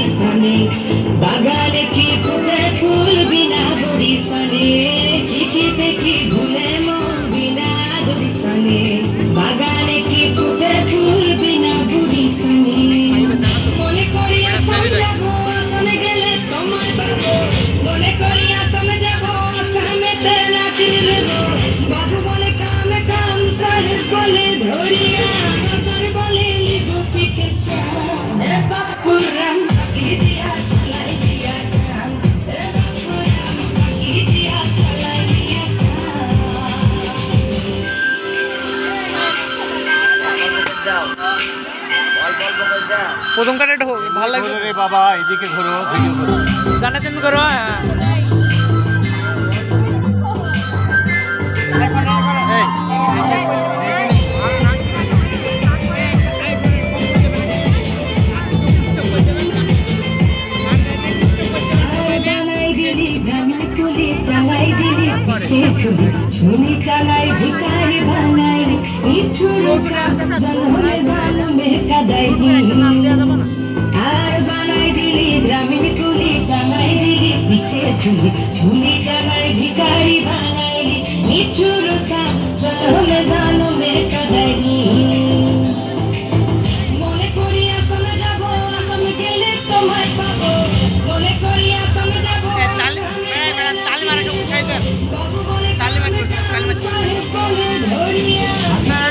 সনে বাগানে কি ফুটে ফুল বিনা বড়ি সনে চিঠিতে কি ভুলে মন বিনা বড়ি সনে বাগানে কি ফুটে ফুল বিনা বড়ি সনে মনে করি আসাম যাব আসামে গেলে তোমায় পাবো মনে করি আসামে যাব আসামেতে লাঠি নেবো বাবু বলে কামে কাম সাহেব বলে ধরিয়া সরকার বলে লিখো পিঠে চা এ বাপুরাম কি দিয়া চালাই দিয়া সাম এ বাপুরাম কি দিয়া চালাই দিয়া প্রথম কাটাটা হোক ভালো লাগে রে বাবা এদিকে ঘোরো ভিডিও করো গানা চেঞ্জ করো শুনি চালাই ভিকারি বানাই ইঠুর জন্মে জন্মে কাদাইনি আর বানাই দিলি গ্রামীণ কুলি টাঙাই দিলি পিঠে ঝুলি ঝুলি চালাই ভিকারি বানাইলি ইঠুর জন্মে জন্মে কাদাইনি মনে করি আসামে যাব আসামে গেলে তোমায় পাবো মনে করি আসামে যাব তালি মারা উঠাই দেন বাবু বলে তালি মারা ধরিয়া